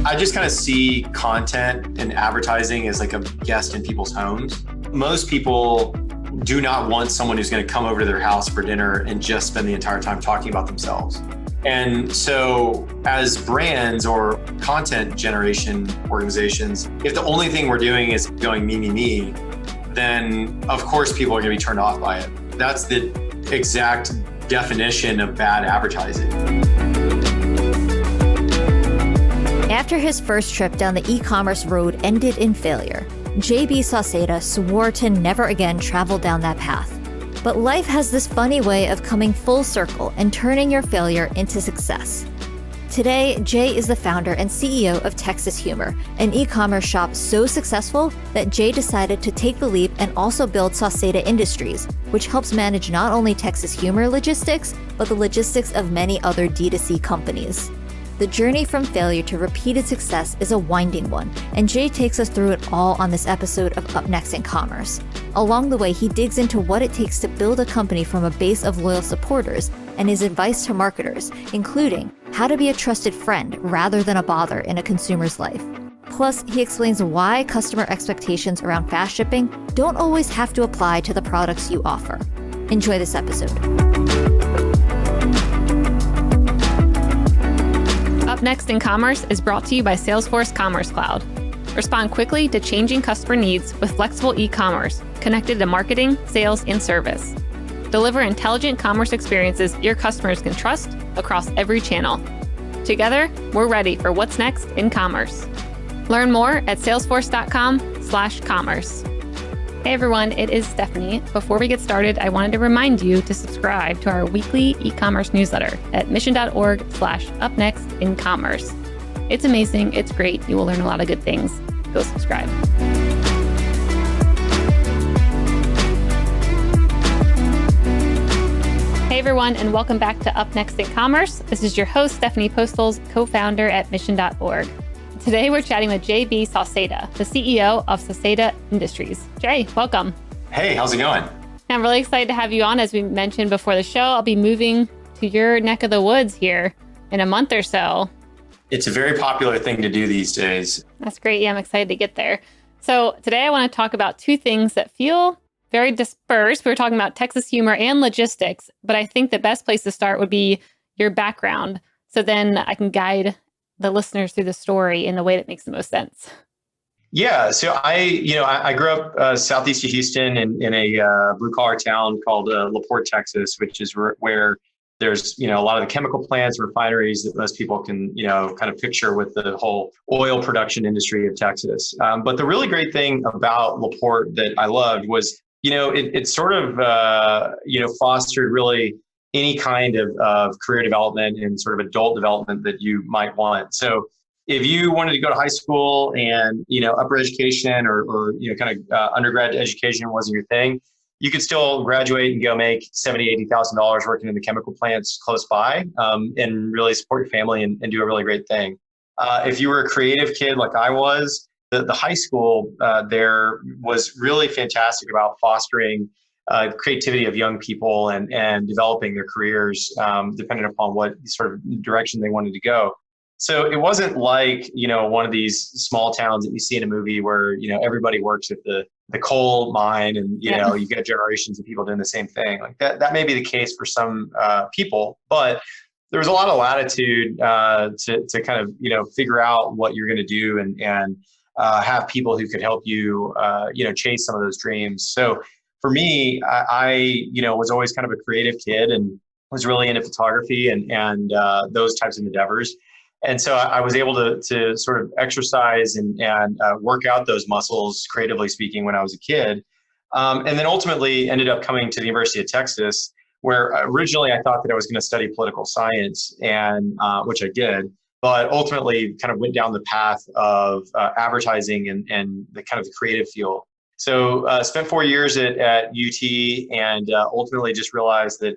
I just kind of see content and advertising as like a guest in people's homes. Most people do not want someone who's going to come over to their house for dinner and just spend the entire time talking about themselves. And so as brands or content generation organizations, if the only thing we're doing is going me, then of course people are going to be turned off by it. That's the exact definition of bad advertising. After his first trip down the e-commerce road ended in failure, JB Sauceda swore to never again travel down that path. But life has this funny way of coming full circle and turning your failure into success. Today, Jay is the founder and CEO of Texas Humor, an e-commerce shop so successful that Jay decided to take the leap and also build Sauceda Industries, which helps manage not only Texas Humor logistics, but the logistics of many other D2C companies. The journey from failure to repeated success is a winding one, and Jay takes us through it all on this episode of Up Next in Commerce. Along the way, he digs into what it takes to build a company from a base of loyal supporters and his advice to marketers, including how to be a trusted friend rather than a bother in a consumer's life. Plus, he explains why customer expectations around fast shipping don't always have to apply to the products you offer. Enjoy this episode. Up Next in Commerce is brought to you by Salesforce Commerce Cloud. Respond quickly to changing customer needs with flexible e-commerce connected to marketing, sales, and service. Deliver intelligent commerce experiences your customers can trust across every channel. Together, we're ready for what's next in commerce. Learn more at salesforce.com/commerce. Hey everyone, it is Stephanie. Before we get started, I wanted to remind you to subscribe to our weekly e-commerce newsletter at mission.org/upnextincommerce. It's amazing. It's great. You will learn a lot of good things. Go subscribe. Hey everyone, and welcome back to Up Next in Commerce. This is your host, Stephanie Postles, co-founder at mission.org. Today, we're chatting with JB Sauceda, the CEO of Sauceda Industries. Jay, welcome. Hey, how's it going? I'm really excited to have you on. As we mentioned before the show, I'll be moving to your neck of the woods here in a month or so. It's a very popular thing to do these days. That's great. Yeah, I'm excited to get there. So today I want to talk about two things that feel very dispersed. We were talking about Texas humor and logistics, but I think the best place to start would be your background. So then I can guide the listeners through the story in the way that makes the most sense. Yeah, so I grew up southeast of Houston in a blue collar town called LaPorte, Texas, which is where there's a lot of the chemical plants, refineries that most people can kind of picture with the whole oil production industry of Texas. But the really great thing about LaPorte that I loved was it sort of fostered really any kind of career development and sort of adult development that you might want. So if you wanted to go to high school and, upper education or kind of undergrad education wasn't your thing, you could still graduate and go make $70,000, $80,000 working in the chemical plants close by and really support your family and do a really great thing. If you were a creative kid like I was, the high school there was really fantastic about fostering creativity of young people and developing their careers depending upon what sort of direction they wanted to go. So it wasn't like, one of these small towns that you see in a movie where, everybody works at the coal mine and, you get generations of people doing the same thing. Like that may be the case for some people, but there was a lot of latitude to kind of, figure out what you're going to do and have people who could help you, chase some of those dreams. So for me, I was always kind of a creative kid and was really into photography and those types of endeavors. And so I was able to sort of exercise and work out those muscles, creatively speaking, when I was a kid. And then ultimately ended up coming to the University of Texas, where originally I thought that I was going to study political science, and which I did, but ultimately kind of went down the path of advertising and the kind of the creative field. So spent 4 years at UT and ultimately just realized that,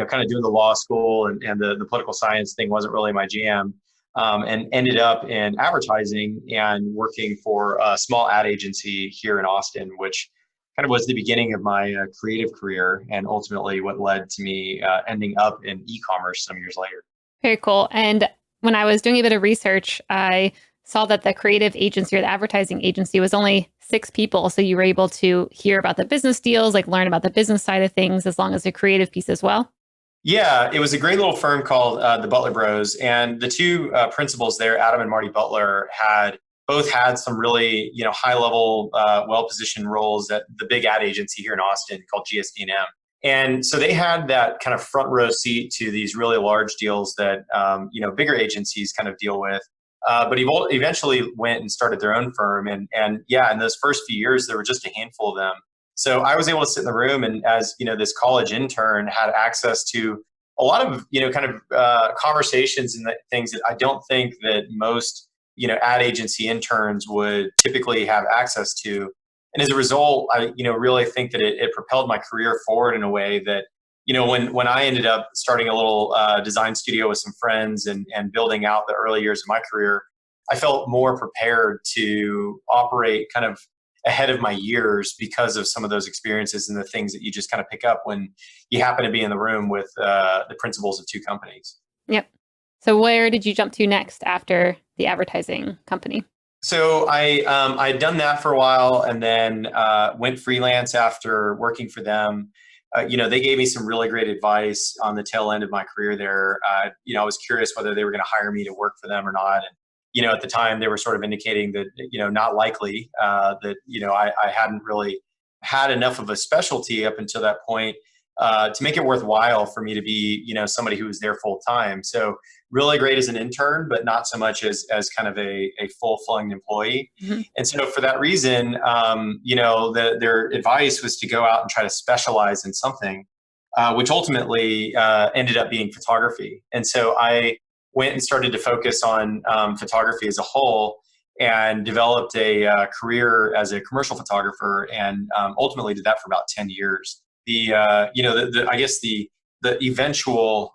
kind of doing the law school and the political science thing wasn't really my jam. And ended up in advertising and working for a small ad agency here in Austin, which kind of was the beginning of my creative career and ultimately what led to me ending up in e-commerce some years later. Very cool. And When I was doing a bit of research, I saw that the creative agency or the advertising agency was only 6 people. So you were able to hear about the business deals, like learn about the business side of things, as long as the creative piece as well. Yeah, it was a great little firm called the Butler Bros, and the two principals there, Adam and Marty Butler, had both had some really high level, well positioned roles at the big ad agency here in Austin called GSD&M. And so they had that kind of front row seat to these really large deals that bigger agencies kind of deal with. But he eventually went and started their own firm, and yeah, in those first few years, there were just a handful of them. So I was able to sit in the room, and as this college intern, had access to a lot of kind of conversations and things that I don't think that most ad agency interns would typically have access to. And as a result, I really think that it propelled my career forward in a way that when I ended up starting a little design studio with some friends and building out the early years of my career, I felt more prepared to operate kind of ahead of my years because of some of those experiences and the things that you just kind of pick up when you happen to be in the room with the principals of two companies. Yep. So where did you jump to next after the advertising company? So I'd done that for a while, and then went freelance after working for them. They gave me some really great advice on the tail end of my career there. I was curious whether they were going to hire me to work for them or not. And at the time, they were sort of indicating that not likely, that I hadn't really had enough of a specialty up until that point to make it worthwhile for me to be somebody who was there full time. So really great as an intern, but not so much as kind of a full-flung employee. Mm-hmm. And so for that reason, their advice was to go out and try to specialize in something, which ultimately ended up being photography. And so I went and started to focus on photography as a whole, and developed a career as a commercial photographer, and ultimately did that for about 10 years. I guess the eventual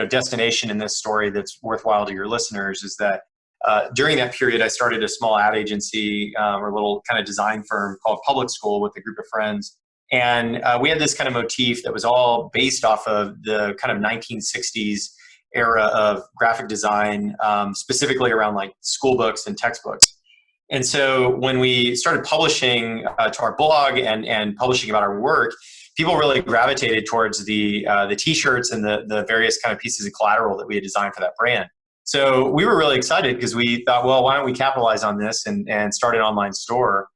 destination in this story that's worthwhile to your listeners is that during that period, I started a small ad agency, or a little kind of design firm called Public School with a group of friends. And we had this kind of motif that was all based off of the kind of 1960s era of graphic design, specifically around like school books and textbooks. And so when we started publishing to our blog and publishing about our work, people really gravitated towards the T-shirts and the various kind of pieces of collateral that we had designed for that brand. So we were really excited because we thought, well, why don't we capitalize on this and start an online store,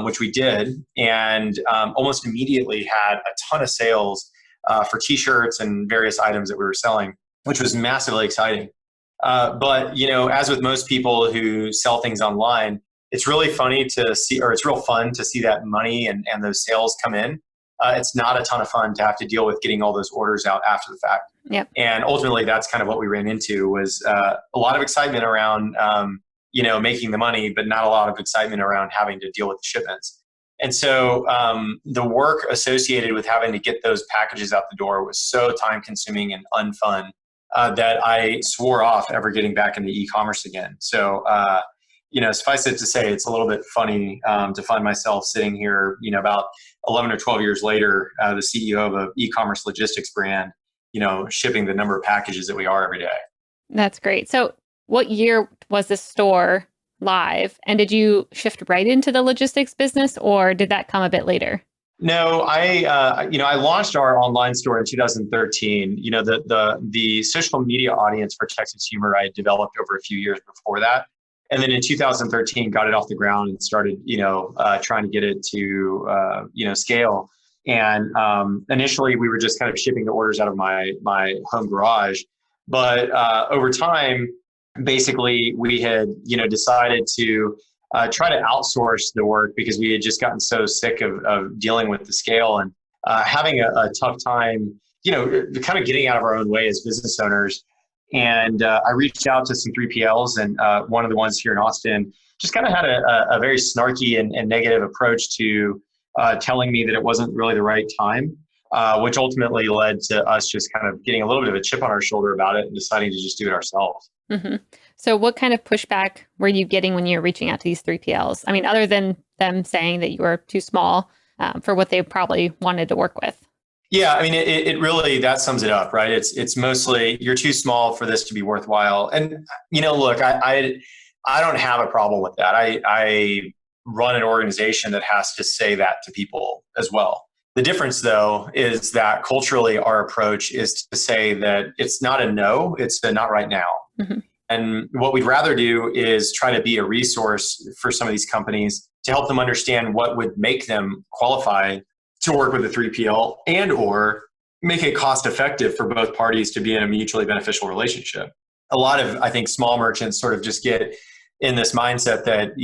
which we did, and almost immediately had a ton of sales for T-shirts and various items that we were selling, which was massively exciting. But as with most people who sell things online, it's really funny to see, or it's real fun to see that money and those sales come in. It's not a ton of fun to have to deal with getting all those orders out after the fact. Yep. And ultimately, that's kind of what we ran into, was a lot of excitement around, making the money, but not a lot of excitement around having to deal with the shipments. And so the work associated with having to get those packages out the door was so time consuming and unfun that I swore off ever getting back into e-commerce again. So, suffice it to say, it's a little bit funny to find myself sitting here, about 11 or 12 years later, the CEO of an e-commerce logistics brand, shipping the number of packages that we are every day. That's great. So what year was the store live? And did you shift right into the logistics business, or did that come a bit later? No, I launched our online store in 2013. The social media audience for Texas Humor I had developed over a few years before that. And then in 2013, got it off the ground and started, trying to get it to, scale. And initially, we were just kind of shipping the orders out of my home garage. But over time, basically, we had, decided to try to outsource the work because we had just gotten so sick of dealing with the scale and having a tough time, kind of getting out of our own way as business owners. And I reached out to some 3PLs, and one of the ones here in Austin just kind of had a very snarky and negative approach to telling me that it wasn't really the right time, which ultimately led to us just kind of getting a little bit of a chip on our shoulder about it and deciding to just do it ourselves. Mm-hmm. So what kind of pushback were you getting when you were reaching out to these 3PLs? I mean, other than them saying that you were too small for what they probably wanted to work with. Yeah, I mean, it really, that sums it up, right? It's mostly you're too small for this to be worthwhile. And look, I don't have a problem with that. I run an organization that has to say that to people as well. The difference, though, is that culturally, our approach is to say that it's not a no, it's a not right now. Mhm. And what we'd rather do is try to be a resource for some of these companies to help them understand what would make them qualify to work with a 3PL and or make it cost effective for both parties to be in a mutually beneficial relationship. A lot of, I think, small merchants sort of just get in this mindset that,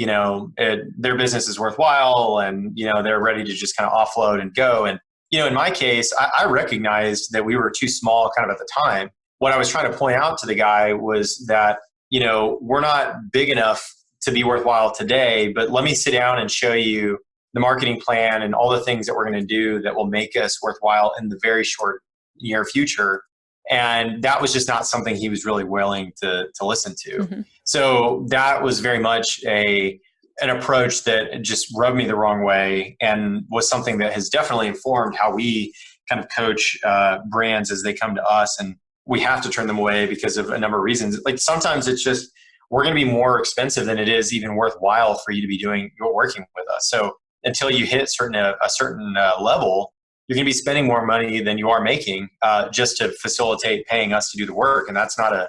their business is worthwhile and, they're ready to just kind of offload and go. And, in my case, I recognized that we were too small kind of at the time. What I was trying to point out to the guy was that, we're not big enough to be worthwhile today, but let me sit down and show you the marketing plan and all the things that we're going to do that will make us worthwhile in the very short near future. And that was just not something he was really willing to listen to. Mm-hmm. So that was very much an approach that just rubbed me the wrong way and was something that has definitely informed how we kind of coach brands as they come to us. And we have to turn them away because of a number of reasons. Like sometimes it's just, we're going to be more expensive than it is even worthwhile for you to be working with us. So until you hit a certain level, you're going to be spending more money than you are making just to facilitate paying us to do the work, and that's not a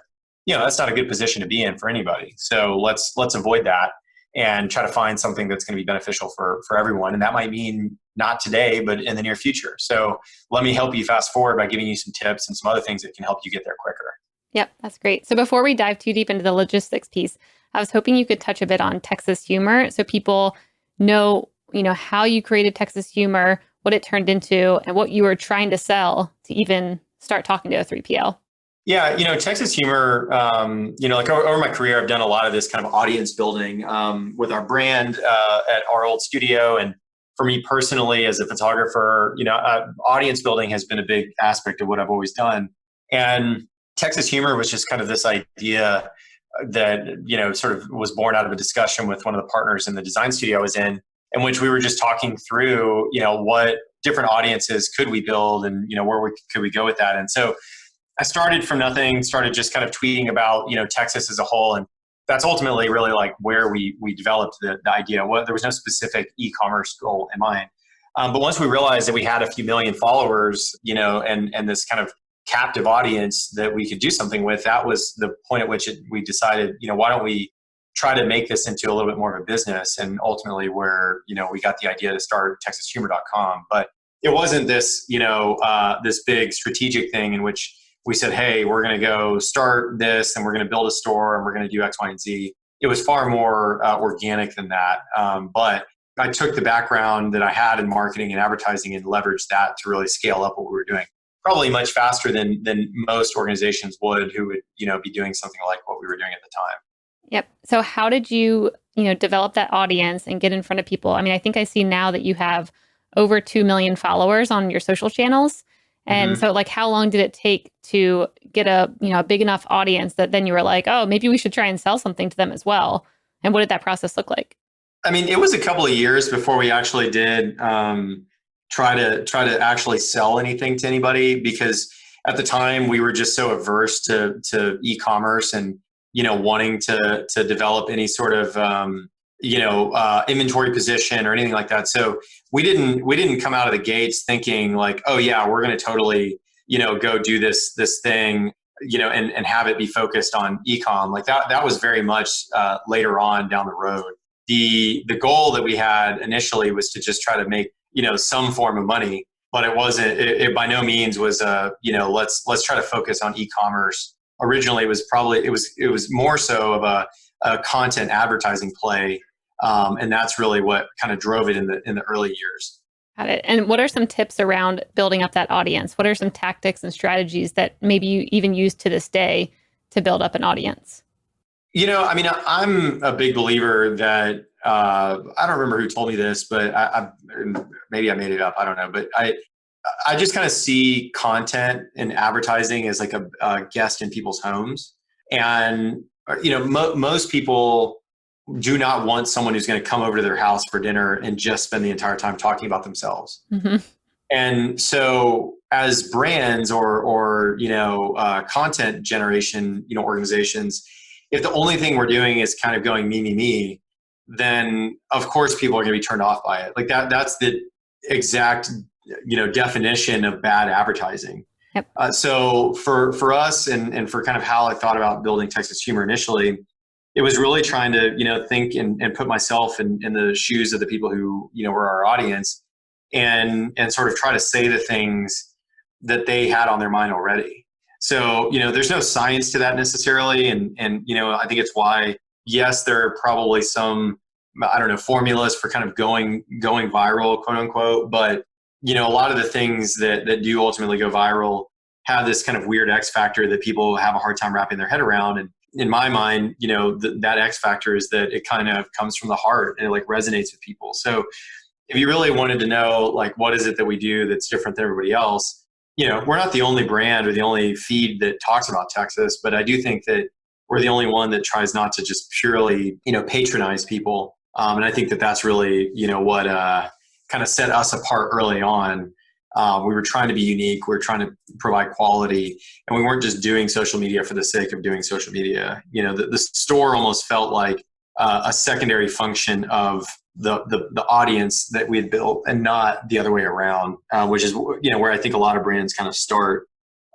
good position to be in for anybody. So let's avoid that and try to find something that's going to be beneficial for everyone, and that might mean not today, but in the near future. So let me help you fast forward by giving you some tips and some other things that can help you get there quicker. Yep, that's great. So before we dive too deep into the logistics piece, I was hoping you could touch a bit on Texas humor so people know, how you created Texas humor, what it turned into, and what you were trying to sell to even start talking to a 3PL. Yeah, Texas humor, like over my career, I've done a lot of this kind of audience building with our brand at our old studio. And for me personally, as a photographer, audience building has been a big aspect of what I've always done. And Texas humor was just kind of this idea that, sort of was born out of a discussion with one of the partners in the design studio I was in which we were just talking through, what different audiences could we build and, could we go with that. And so I started from nothing, started just kind of tweeting about, Texas as a whole. And that's ultimately really like where we developed the idea. Well, there was no specific e-commerce goal in mind. But once we realized that we had a few million followers, and this kind of captive audience that we could do something with, that was the point at which we decided, why don't we try to make this into a little bit more of a business, and ultimately where, we got the idea to start TexasHumor.com. But it wasn't this, this big strategic thing in which we said, hey, we're going to go start this and we're going to build a store and we're going to do X, Y, and Z. It was far more organic than that. But I took the background that I had in marketing and advertising and leveraged that to really scale up what we were doing. Probably much faster than most organizations would who would, be doing something like what we were doing at the time. Yep. So how did you, develop that audience and get in front of people? I mean, I think I see now that you have over 2 million followers on your social channels. And so like, how long did it take to get a big enough audience that then you were like, oh, maybe we should try and sell something to them as well? And what did that process look like? I mean, it was a couple of years before we actually did try to actually sell anything to anybody, because at the time we were just so averse to e-commerce and, wanting to develop any sort of, inventory position or anything like that. So we didn't come out of the gates thinking like, oh yeah, we're going to totally, go do this thing, and have it be focused on e-com. Like that was very much later on down the road. The goal that we had initially was to just try to make, some form of money, but it by no means was let's try to focus on e-commerce. Originally, it was more so of a content advertising play, and that's really what kind of drove it in the early years. Got it. And what are some tips around building up that audience? What are some tactics and strategies that maybe you even use to this day to build up an audience? I'm a big believer that I don't remember who told me this, but maybe I made it up. I don't know, but I just kind of see content and advertising as like a guest in people's homes. And, most people do not want someone who's going to come over to their house for dinner and just spend the entire time talking about themselves. Mm-hmm. And so as brands or content generation, organizations, if the only thing we're doing is kind of going me, then of course people are going to be turned off by it. Like that's the exact, definition of bad advertising. Yep. So for us and for kind of how I thought about building Texas Humor initially, it was really trying to, think and put myself in the shoes of the people who, were our audience and sort of try to say the things that they had on their mind already. So, there's no science to that necessarily. And I think it's why, yes, there are probably some, formulas for kind of going viral, quote unquote. But, a lot of the things that do ultimately go viral have this kind of weird X factor that people have a hard time wrapping their head around. And in my mind, that X factor is that it kind of comes from the heart and it like resonates with people. So if you really wanted to know, like, what is it that we do that's different than everybody else, we're not the only brand or the only feed that talks about Texas, but I do think that we're the only one that tries not to just purely, patronize people. And I think that that's really, what kind of set us apart early on. We were trying to be unique. We were trying to provide quality, and we weren't just doing social media for the sake of doing social media. The store almost felt like a secondary function of the audience that we had built, and not the other way around, which is where I think a lot of brands kind of start.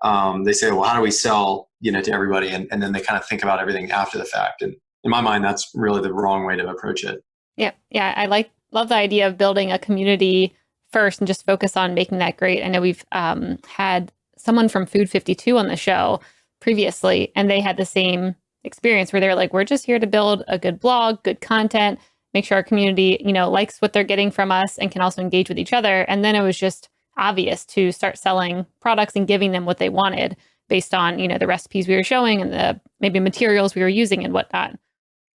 They say, well, how do we sell to everybody, and then they kind of think about everything after the fact. And in my mind, that's really the wrong way to approach it. Yeah, I love the idea of building a community first and just focus on making that great. I know we've had someone from Food 52 on the show previously, and they had the same experience where they're like, we're just here to build a good blog, good content, make sure our community, likes what they're getting from us and can also engage with each other. And then it was just obvious to start selling products and giving them what they wanted based on, the recipes we were showing and the maybe materials we were using and whatnot.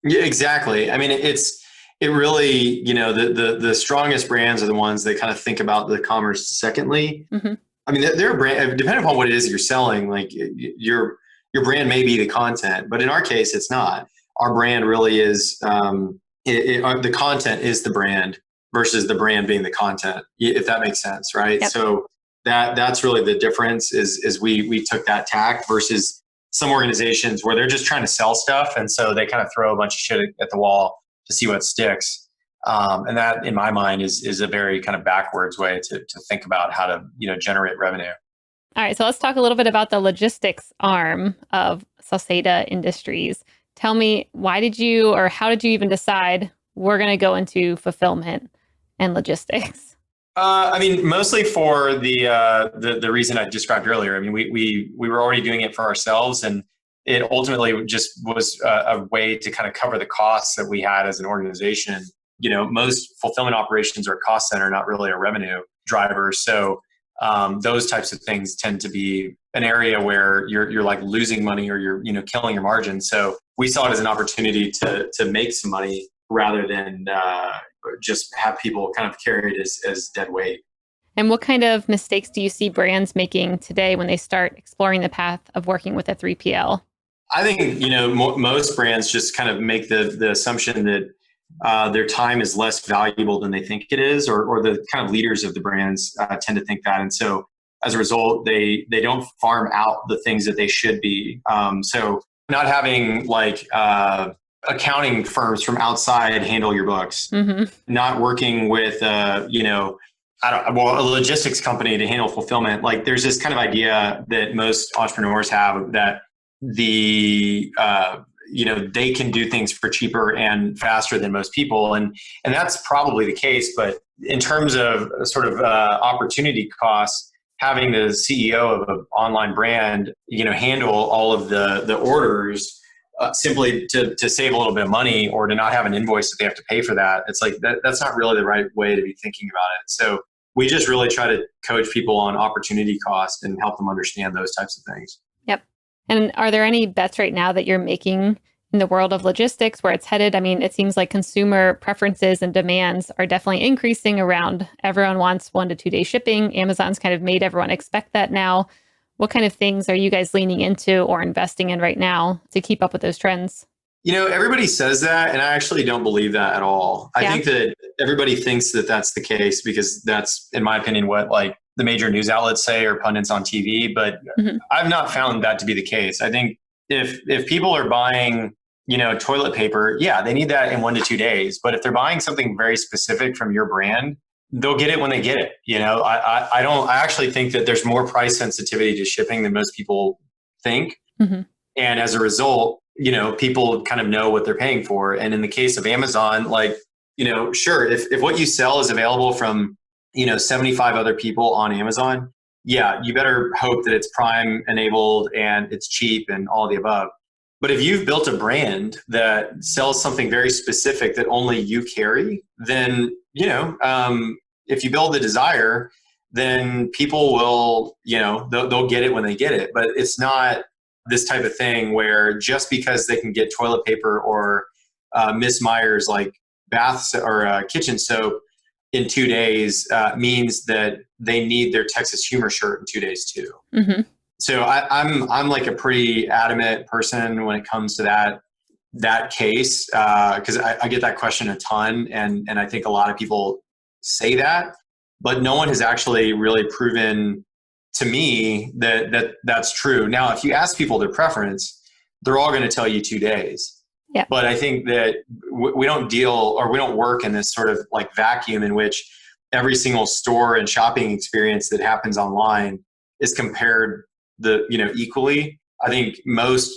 Yeah, exactly. I mean, it really, the strongest brands are the ones that kind of think about the commerce secondly. Mm-hmm. I mean, they're a brand, depending upon what it is you're selling, like your brand may be the content, but in our case, it's not. Our brand really is, the content is the brand versus the brand being the content, if that makes sense, right? Yep. So that's really the difference is we took that tack versus some organizations where they're just trying to sell stuff. And so they kind of throw a bunch of shit at the wall to see what sticks. And that, in my mind, is a very kind of backwards way to think about how to, generate revenue. All right. So let's talk a little bit about the logistics arm of Sauceda Industries. Tell me, how did you even decide we're going to go into fulfillment and logistics? Mostly for the reason I described earlier. I mean, we were already doing it for ourselves, and it ultimately just was a way to kind of cover the costs that we had as an organization. Most fulfillment operations are a cost center, not really a revenue driver. So those types of things tend to be an area where you're like losing money or you're killing your margin. So we saw it as an opportunity to make some money rather than just have people kind of carry it as dead weight. And what kind of mistakes do you see brands making today when they start exploring the path of working with a 3PL? I think, most brands just kind of make the assumption that their time is less valuable than they think it is, or the kind of leaders of the brands tend to think that. And so as a result, they don't farm out the things that they should be. So not having like accounting firms from outside handle your books, mm-hmm. not working with, a logistics company to handle fulfillment. Like there's this kind of idea that most entrepreneurs have that they can do things for cheaper and faster than most people. And that's probably the case. But in terms of sort of opportunity costs, having the CEO of an online brand, handle all of the orders simply to save a little bit of money or to not have an invoice that they have to pay for that. It's like, that's not really the right way to be thinking about it. So we just really try to coach people on opportunity cost and help them understand those types of things. Yep. And are there any bets right now that you're making in the world of logistics where it's headed? I mean, it seems like consumer preferences and demands are definitely increasing around everyone wants 1 to 2 day shipping. Amazon's kind of made everyone expect that now. What kind of things are you guys leaning into or investing in right now to keep up with those trends? Everybody says that, and I actually don't believe that at all. I think that everybody thinks that that's the case because that's, in my opinion, what like the major news outlets say or pundits on TV, but I've not found that to be the case. I think if people are buying, toilet paper, yeah, they need that in 1 to 2 days. But if they're buying something very specific from your brand, they'll get it when they get it. I actually think that there's more price sensitivity to shipping than most people think. And as a result, people kind of know what they're paying for. And in the case of Amazon, sure, if what you sell is available from, 75 other people on Amazon, yeah, you better hope that it's Prime enabled and it's cheap and all the above. But if you've built a brand that sells something very specific that only you carry, then, if you build the desire, then people will, they'll get it when they get it. But it's not this type of thing where just because they can get toilet paper or Miss Meyer's bath or kitchen soap in 2 days means that they need their Texas Humor shirt in 2 days too. So I'm like a pretty adamant person when it comes to that case, because I get that question a ton, and I think a lot of people say that, but no one has actually really proven to me that that's true. Now, if you ask people their preference, they're all going to tell you 2 days. Yeah. But I think that we don't work in this sort of vacuum in which every single store and shopping experience that happens online is compared equally. I think most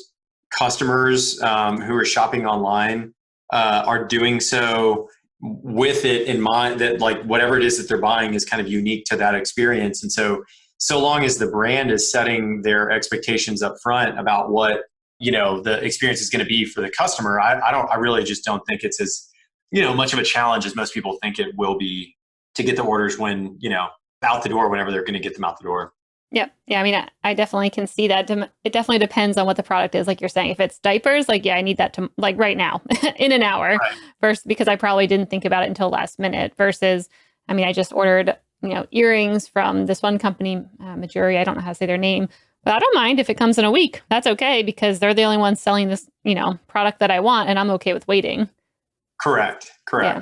customers who are shopping online are doing so with it in mind that whatever it is that they're buying is kind of unique to that experience. And so long as the brand is setting their expectations up front about what the experience is going to be for the customer, I really just don't think it's as much of a challenge as most people think it will be to get the orders when out the door whenever they're going to get them out the door. Yep. Yeah. I mean, I definitely can see that. It definitely depends on what the product is. Like you're saying, if it's diapers, I need that to right now in an hour, right. Versus because I probably didn't think about it until last minute versus, I mean, I just ordered, earrings from this one company, Majuri. I don't know how to say their name, but I don't mind if it comes in a week. That's okay because they're the only ones selling this, product that I want, and I'm okay with waiting. Correct. Yeah.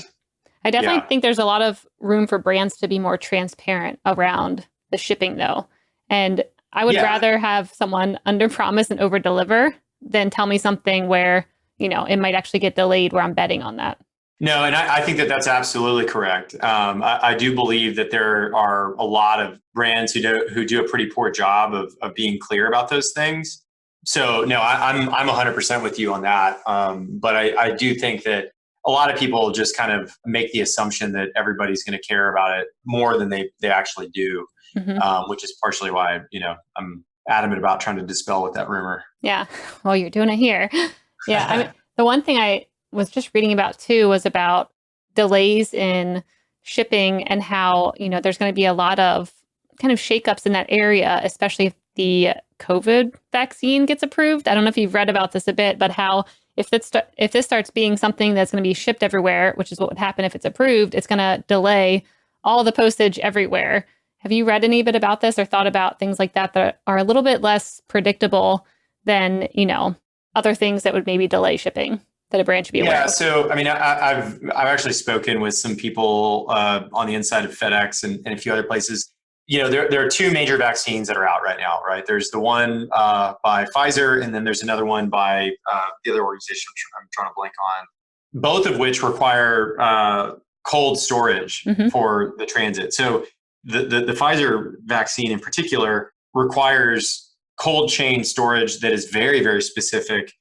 I definitely think there's a lot of room for brands to be more transparent around the shipping though. And I would rather have someone under promise and over deliver than tell me something where, it might actually get delayed where I'm betting on that. No, and I think that that's absolutely correct. I do believe that there are a lot of brands who do a pretty poor job of being clear about those things. So no, I'm 100% with you on that. But I do think that a lot of people just kind of make the assumption that everybody's going to care about it more than they actually do. Which is partially why, I'm adamant about trying to dispel with that rumor. Yeah. Well, you're doing it here. Yeah. I mean, the one thing I was just reading about too was about delays in shipping and how, there's going to be a lot of kind of shakeups in that area, especially if the COVID vaccine gets approved. I don't know if you've read about this a bit, but how if this starts being something that's going to be shipped everywhere, which is what would happen if it's approved, it's going to delay all the postage everywhere. Have you read any bit about this or thought about things like that are a little bit less predictable than, other things that would maybe delay shipping that a brand should be aware of? Yeah, so I mean, I've actually spoken with some people on the inside of FedEx and a few other places. There are two major vaccines that are out right now, right? There's the one by Pfizer, and then there's another one by the other organization I'm trying to blank on, both of which require cold storage for the transit. So the Pfizer vaccine in particular requires cold chain storage that is very, very specific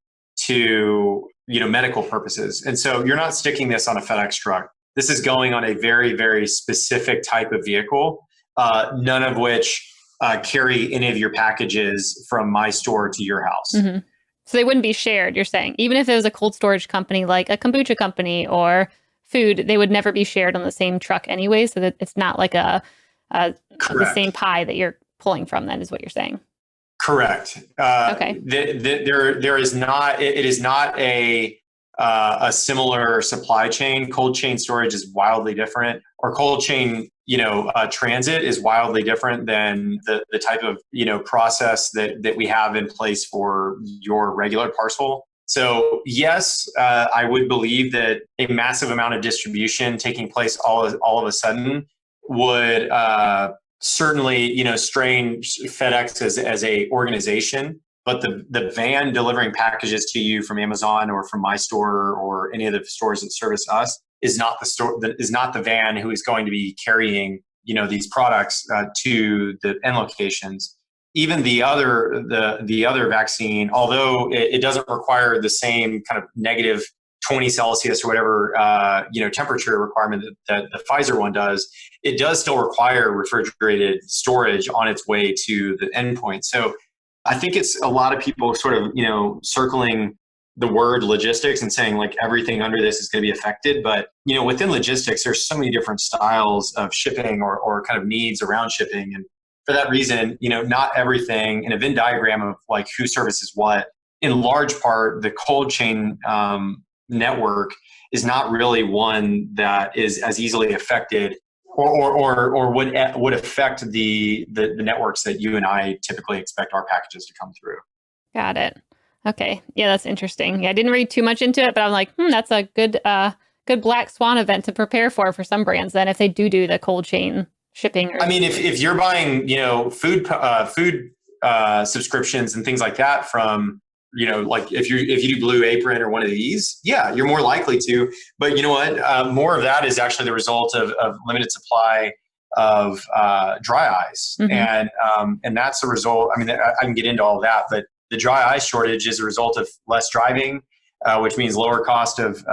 to, medical purposes. And so you're not sticking this on a FedEx truck. This is going on a very, very specific type of vehicle, none of which carry any of your packages from my store to your house. So they wouldn't be shared, you're saying? Even if it was a cold storage company like a kombucha company or food, they would never be shared on the same truck anyway, so that it's not like the same pie that you're pulling from, then, is what you're saying. Correct. Okay. There is not. It is not a similar supply chain. Cold chain storage is wildly different, or cold chain, transit is wildly different than the type of process that we have in place for your regular parcel. So yes, I would believe that a massive amount of distribution taking place all of a sudden would certainly, strain FedEx as a organization, but the van delivering packages to you from Amazon or from my store or any of the stores that service us is not the van who is going to be carrying these products to the end locations. Even the other vaccine, although it doesn't require the same kind of negative 20 Celsius or whatever temperature requirement that the Pfizer one does, it does still require refrigerated storage on its way to the endpoint. So I think it's a lot of people sort of circling the word logistics and saying like everything under this is going to be affected. But within logistics, there's so many different styles of shipping or kind of needs around shipping. And for that reason, not everything in a Venn diagram of like who services what, in large part, the cold chain network is not really one that is as easily affected or would affect the networks that you and I typically expect our packages to come through. Got it. Okay. Yeah, that's interesting. Yeah, I didn't read too much into it, but I'm like, that's a good black swan event to prepare for some brands then if they do the cold chain shipping. I mean, if you're buying, food subscriptions and things like that from, like if you do Blue Apron or one of these, yeah, you're more likely to. But you know what? More of that is actually the result of limited supply of dry ice, and that's a result. I mean, I can get into all of that, but the dry ice shortage is a result of less driving, which means lower cost of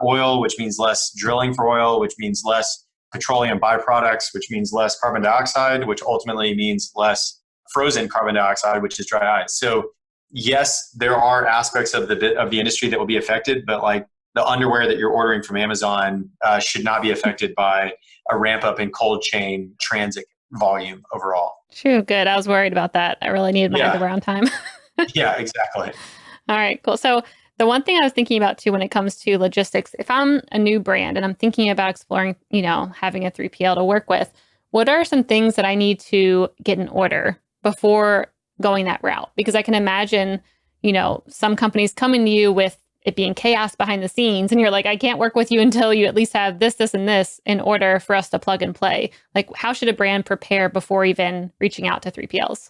oil, which means less drilling for oil, which means less petroleum byproducts, which means less carbon dioxide, which ultimately means less frozen carbon dioxide, which is dry ice. So yes, there are aspects of the industry that will be affected, but like the underwear that you're ordering from Amazon should not be affected by a ramp up in cold chain transit volume overall. True. Good. I was worried about that. I really needed my underwear on time. Yeah, exactly. All right, cool. So the one thing I was thinking about too, when it comes to logistics, if I'm a new brand and I'm thinking about exploring, having a 3PL to work with, what are some things that I need to get in order before going that route? Because I can imagine, some companies coming to you with it being chaos behind the scenes and you're like, I can't work with you until you at least have this, this, and this in order for us to plug and play. Like, how should a brand prepare before even reaching out to 3PLs?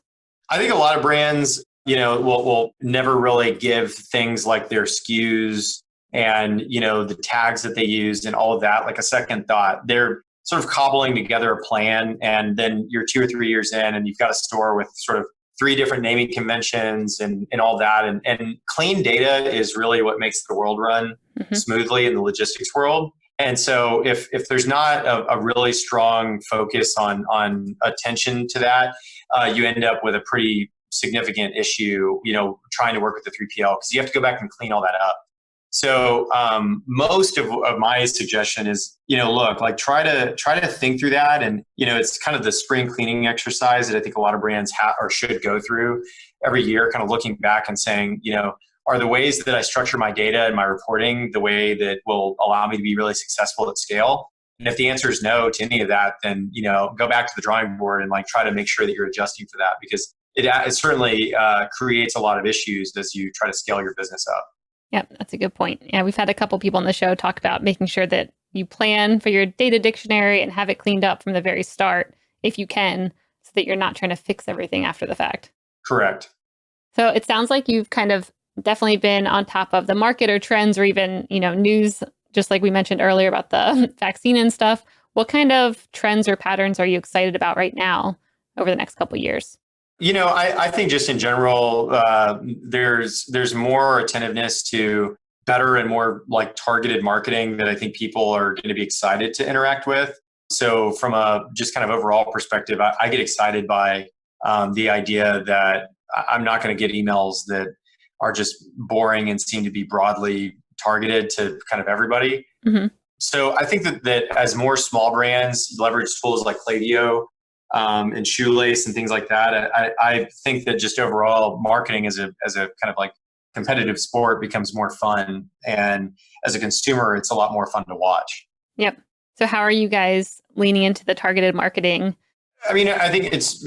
I think a lot of brands, will never really give things like their SKUs and, the tags that they use and all of that like a second thought. They're sort of cobbling together a plan, and then you're 2 or 3 years in and you've got a store with sort of 3 different naming conventions and all that. And clean data is really what makes the world run smoothly in the logistics world. And so if there's not a really strong focus on attention to that, you end up with a pretty significant issue, trying to work with the 3PL, because you have to go back and clean all that up. So most of my suggestion is, look, like try to think through that. And, it's kind of the spring cleaning exercise that I think a lot of brands or should go through every year, kind of looking back and saying, are the ways that I structure my data and my reporting the way that will allow me to be really successful at scale? And if the answer is no to any of that, then, go back to the drawing board and like try to make sure that you're adjusting for that, because it certainly creates a lot of issues as you try to scale your business up. Yeah, that's a good point. Yeah, we've had a couple people on the show talk about making sure that you plan for your data dictionary and have it cleaned up from the very start, if you can, so that you're not trying to fix everything after the fact. Correct. So it sounds like you've kind of definitely been on top of the market or trends or even, news, just like we mentioned earlier about the vaccine and stuff. What kind of trends or patterns are you excited about right now over the next couple of years? I think just in general, there's more attentiveness to better and more like targeted marketing that I think people are going to be excited to interact with. So from a just kind of overall perspective, I get excited by the idea that I'm not going to get emails that are just boring and seem to be broadly targeted to kind of everybody. So I think that as more small brands leverage tools like Klaviyo, and Shoelace and things like that, I think that just overall marketing as a kind of like competitive sport becomes more fun. And as a consumer, it's a lot more fun to watch. Yep. So how are you guys leaning into the targeted marketing? I mean, I think it's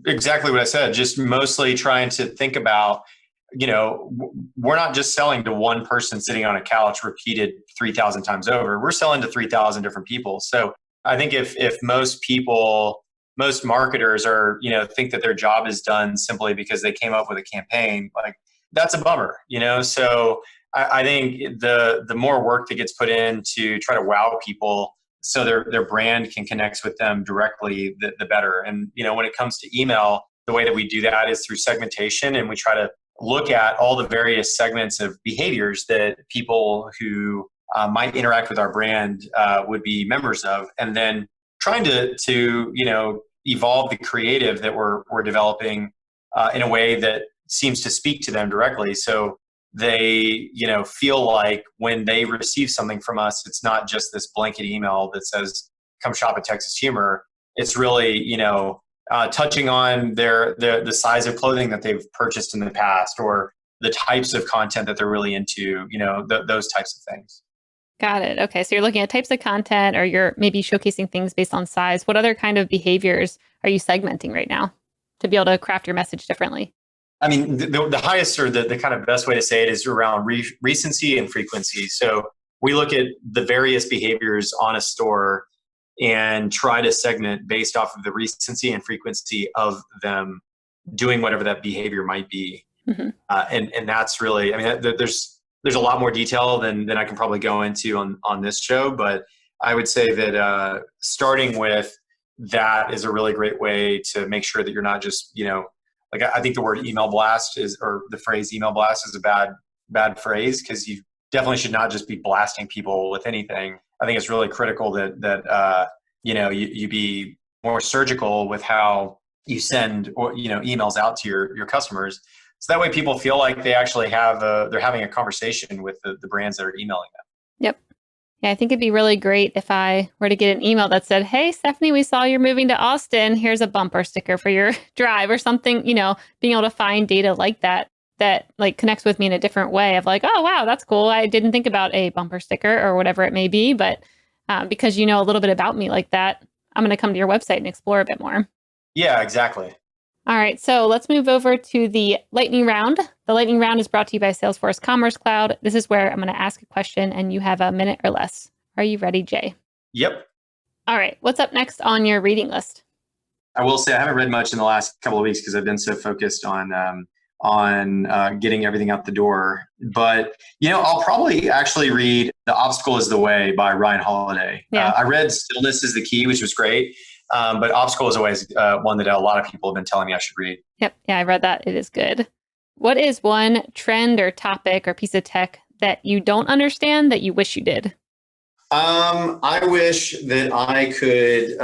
exactly what I said, just mostly trying to think about, we're not just selling to one person sitting on a couch repeated 3,000 times over. We're selling to 3,000 different people. So I think if most people most marketers are, think that their job is done simply because they came up with a campaign. Like, that's a bummer, So I think the more work that gets put in to try to wow people so their brand can connect with them directly, the better. And, when it comes to email, the way that we do that is through segmentation, and we try to look at all the various segments of behaviors that people who might interact with our brand would be members of, and then trying to evolve the creative that we're developing in a way that seems to speak to them directly. So they, feel like when they receive something from us, it's not just this blanket email that says, come shop at Texas Humor. It's really, touching on the size of clothing that they've purchased in the past, or the types of content that they're really into, those types of things. Got it. Okay. So you're looking at types of content, or you're maybe showcasing things based on size. What other kind of behaviors are you segmenting right now to be able to craft your message differently? I mean, the highest, or the kind of best way to say it, is around recency and frequency. So we look at the various behaviors on a store and try to segment based off of the recency and frequency of them doing whatever that behavior might be. Mm-hmm. And that's really, I mean, there's a lot more detail than I can probably go into on this show, but I would say that starting with that is a really great way to make sure that you're not just, like, I think the word email blast or the phrase email blast is a bad phrase, because you definitely should not just be blasting people with anything. I think it's really critical that you be more surgical with how you send emails out to your customers. So that way people feel like they actually they're having a conversation with the brands that are emailing them. Yep. Yeah, I think it'd be really great if I were to get an email that said, hey, Stephanie, we saw you're moving to Austin. Here's a bumper sticker for your drive, or something, being able to find data like that like connects with me in a different way of like, oh, wow, that's cool. I didn't think about a bumper sticker or whatever it may be, but because you know a little bit about me like that, I'm going to come to your website and explore a bit more. Yeah, exactly. All right, so let's move over to the lightning round. The lightning round is brought to you by Salesforce Commerce Cloud. This is where I'm going to ask a question and you have a minute or less. Are you ready, Jay? Yep. All right, what's up next on your reading list? I will say I haven't read much in the last couple of weeks because I've been so focused on getting everything out the door. But, I'll probably actually read The Obstacle is the Way by Ryan Holiday. Yeah. I read Stillness is the Key, which was great. But Obstacle is always one that a lot of people have been telling me I should read. Yep. Yeah, I read that. It is good. What is one trend or topic or piece of tech that you don't understand that you wish you did? I wish that I could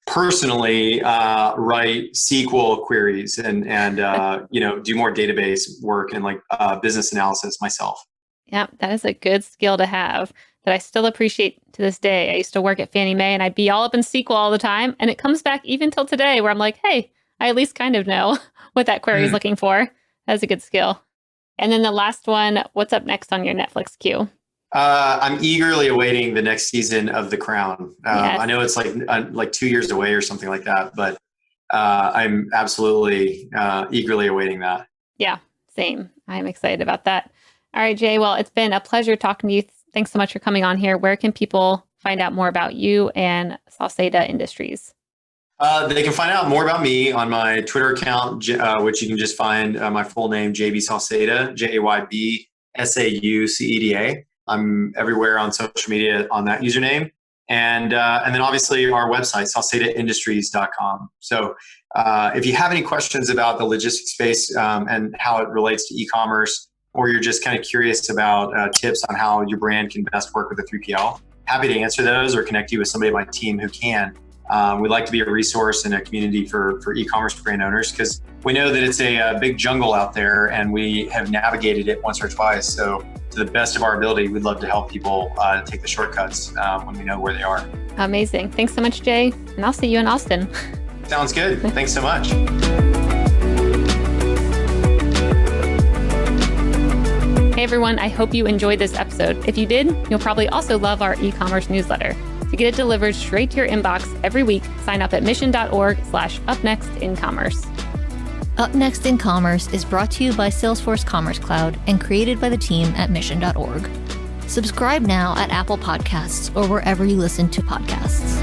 personally write SQL queries and do more database work and like business analysis myself. Yeah, that is a good skill to have that I still appreciate to this day. I used to work at Fannie Mae and I'd be all up in SQL all the time. And it comes back even till today where I'm like, hey, I at least kind of know what that query is looking for. That's a good skill. And then the last one, what's up next on your Netflix queue? I'm eagerly awaiting the next season of The Crown. Yes. I know it's like 2 years away or something like that, but I'm absolutely eagerly awaiting that. Yeah, same. I'm excited about that. All right, Jay. Well, it's been a pleasure talking to you. Thanks so much for coming on here. Where can people find out more about you and Sauceda Industries? They can find out more about me on my Twitter account, which you can just find my full name, JB Sauceda, JayBSauceda. I'm everywhere on social media on that username. And then obviously our website, SaucedaIndustries.com. So if you have any questions about the logistics space and how it relates to e-commerce, or you're just kind of curious about tips on how your brand can best work with a 3PL, happy to answer those or connect you with somebody on my team who can. We'd like to be a resource and a community for e-commerce brand owners, because we know that it's a big jungle out there and we have navigated it once or twice. So to the best of our ability, we'd love to help people take the shortcuts when we know where they are. Amazing. Thanks so much, Jay. And I'll see you in Austin. Sounds good. Thanks so much. Hey everyone, I hope you enjoyed this episode. If you did, you'll probably also love our e-commerce newsletter. To get it delivered straight to your inbox every week, sign up at mission.org/upnextincommerce. Up Next in Commerce is brought to you by Salesforce Commerce Cloud and created by the team at mission.org. Subscribe now at Apple Podcasts or wherever you listen to podcasts.